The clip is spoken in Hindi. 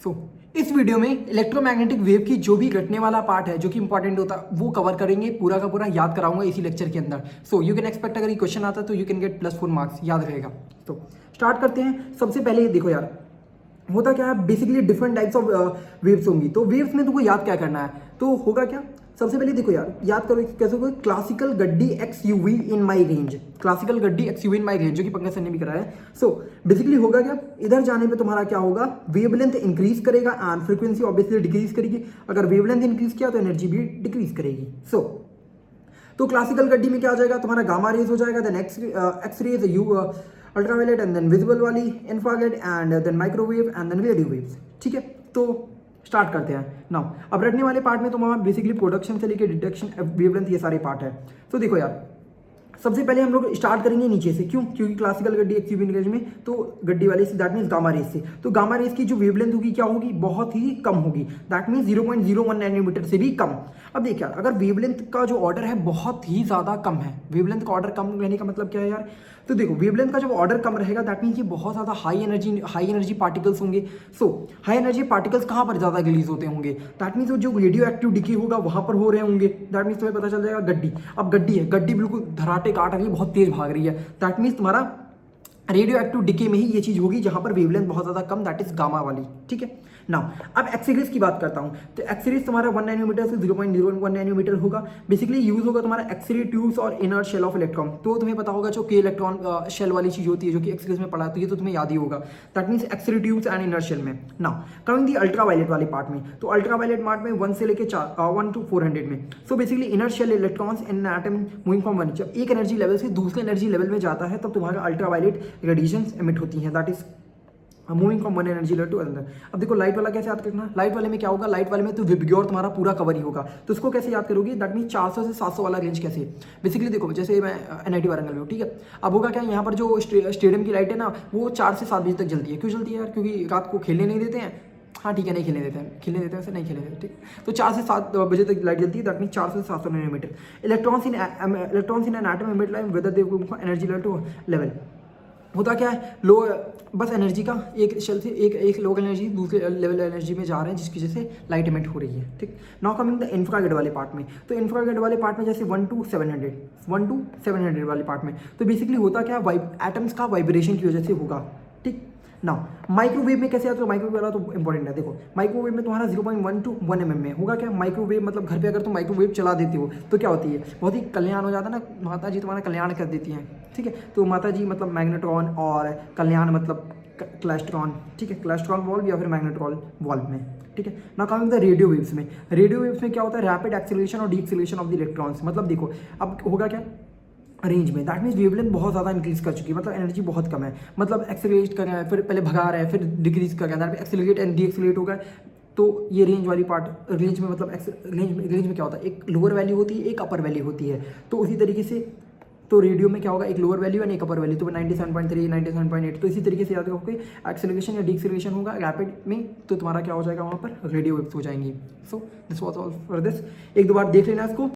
सो इस वीडियो में इलेक्ट्रोमैग्नेटिक वेव की जो भी घटने वाला पार्ट है जो कि इंपॉर्टेंट होता है वो कवर करेंगे, पूरा का पूरा याद कराऊंगा इसी लेक्चर के अंदर। सो यू कैन एक्सपेक्ट अगर ये क्वेश्चन आता है तो यू कैन गेट +4 मार्क्स, याद रहेगा। तो स्टार्ट करते हैं। सबसे पहले देखो यार, होता क्या है, basically different types of waves होंगी। तो वेव्स में तुमको याद क्या करना है, तो होगा क्या, सबसे पहले देखो यार, याद करो कैसे होगा, क्लासिकल गड्डी एक्स यूवी इन माई रेंज, क्लासिकल गड्डी एक्स यूवी इन माई रेंज, जो कि पंकज सर ने भी कराया है। सो बेसिकली होगा क्या, इधर जाने पे तुम्हारा क्या होगा, वेवलेंथ इंक्रीज करेगा एंड फ्रीक्वेंसी ऑब्वियसली डिक्रीज करेगी। अगर वेवलेंथ इंक्रीज किया तो एनर्जी भी डिक्रीज करेगी। तो क्लासिकल गड्डी में क्या आ जाएगा, तुम्हारा गामा रेज हो जाएगा, then X rays, U ultraviolet, and then visible वाली infrared, and then microwave, and then radio waves. ठीक है, तो स्टार्ट करते हैं नाउ। अब रटने वाले पार्ट में तुम्हारा बेसिकली प्रोडक्शन से लेकर डिटेक्शन, वेवलेंथ, ये सारे पार्ट है। तो देखो यार, सबसे पहले हम लोग स्टार्ट करेंगे नीचे से। क्यों? क्योंकि क्लासिकल गड्डी एक्सयूवी रेंज में तो गड्डी वाले से, दैट मीन्स गामा रेज से। तो गामा रेज की जो वेवलेंथ होगी क्या होगी, बहुत ही कम होगी, दैट मीन्स 0.01 नैनोमीटर से भी कम। अब देखिए, अगर वेवलेंथ का जो ऑर्डर है बहुत ही ज़्यादा कम है, वेवलेंथ का ऑर्डर कम रहने का मतलब क्या है यार, तो देखो वेवलेंथ का जब ऑर्डर कम रहेगा दैट मीन्स ये बहुत ज़्यादा हाई एनर्जी पार्टिकल्स होंगे। सो हाई एनर्जी पार्टिकल्स कहाँ पर ज़्यादा रिलीज होते होंगे, दैट मीन्स जो रेडियो एक्टिव डिके होगा वहाँ पर हो रहे होंगे। दैट मीन्स तुम्हें पता चल जाएगा गड्डी, अब गड्डी है, गड्डी बिल्कुल धराटे काट रही है, बहुत तेज भाग रही है, दैट मीन्स तुम्हारा रेडियो एक्टिव डिके में ही ये चीज होगी जहां पर वेवलेंथ बहुत ज्यादा कम, दैट इज गामा वाली। ठीक है, नाउ अब एक्सरेज की बात करता हूं। तो एक्सरेज तुम्हारा 1 नैनोमीटर से 0.01 नैनोमीटर होगा। बेसिकली यूज होगा तुम्हारा एक्सरे ट्यूब्स और इनर शेल ऑफ इलेक्ट्रॉन। तो तुम्हें पता होगा जो के इलेक्ट्रॉन शेल वाली चीज होती है जो कि एक्सरेज में पढ़ा, तो ये तो तुम्हें याद ही होगा, that means x-ray tubes and inner shell में। नाउ कमिंग दी अल्ट्रावायलेट वाले पार्ट में, तो अल्ट्रावायलेट पार्ट में 1 से लेकर 1 to 400 में। So basically inner shell electrons in atom moving from one, जब एक एनर्जी लेवल से दूसरे एनर्जी लेवल में जाता है तब तुम्हारा अल्ट्रावायलेट रेडिएशन एमिट होती हैं, that is moving from one energy level to other. अब देखो लाइट वाला कैसे याद करना, लाइट वाले में क्या होगा, लाइट वाले में तो विबग्योर तुम्हारा पूरा कवर ही होगा। तो उसको कैसे याद करोगे, दैट मीन 400 से 700 वाला रेंज कैसे। बेसिकली देखो जैसे मैं एनआईटी वारंगल में हूँ, ठीक है, अब होगा क्या, यहाँ पर जो स्टेडियम की लाइट है ना वो 4 से 7 बजे तक जलती है। क्यों जलती है यार, क्योंकि रात को खेलने नहीं देते हैं। हाँ ठीक है, नहीं खेलने देते हैं, खेलने देते हैं वैसे, नहीं खेलने देते, ठीक। तो 4 से 7 बजे तक लाइट जलती है, दैट मीन 400 से 700 नैनोमीटर। Electrons in an atom emit light whether they energy level to level. होता क्या है, लो बस एनर्जी का एक शेल से एक लो एनर्जी दूसरे लेवल एनर्जी में जा रहे हैं जिसकी वजह से लाइट एमिट हो रही है। ठीक, नाउ कमिंग द इंफ्रारेड वाले पार्ट में। तो इंफ्रारेड वाले पार्ट में जैसे 1 to 700 वाले पार्ट में, तो बेसिकली होता क्या है, एटम्स का वाइब्रेशन की वजह से होगा। ठीक, नाउ माइक्रोवेव में कैसे आता है, माइक्रोवेव वाला तो इंपॉर्टेंट है। देखो माइक्रोवेव में तुम्हारा 0.1 to 1 mm में होगा क्या, माइक्रोवेव मतलब घर पे अगर तुम माइक्रोवेव चला देते हो तो क्या होती है, बहुत ही कल्याण हो जाता है ना, माता जी तुम्हारा कल्याण कर देती हैं। ठीक है, तो माता जी मतलब मैग्नेट्रॉन और कल्याण मतलब क्लेस्ट्रॉन। ठीक है, क्लेस्ट्रॉन वॉल्व या फिर मैग्नेट्रॉन वॉल्व में। ठीक है, ना कमिंग द रेडियो वेव्स में। रेडियो वेव्स में क्या होता है, रैपिड एक्सेलरेशन और D acceleration of the electrons. मतलब देखो अब होगा क्या, रेंज में, दैट मीन्स वेवलेंथ बहुत ज़्यादा इंक्रीज कर चुकी है, मतलब एनर्जी बहुत कम है, मतलब एक्सेलरेट कर रहा है, फिर पहले भगा रहा है, फिर डिक्रीज कर रहा है, एक्सेलरेट एंड डी एक्सेलरेट होगा। तो ये रेंज वाली पार्ट, रेंज में मतलब रेंज में क्या होता है, एक लोअर वैल्यू होती है, एक अपर वैल्यू होती है। तो उसी तरीके से तो रेडियो में क्या होगा, एक लोअर वैल्यू एंड एक अपर वैल्यू, तो 97.3 97.8। तो इसी तरीके से याद रखो कि एक्सेलरेशन या डी एक्सेलरेशन होगा रैपिड में, तो तुम्हारा क्या हो जाएगा, वहाँ पर रेडियो वेव्स हो जाएंगी। So this was all for this, एक दो बार देख लेना इसको।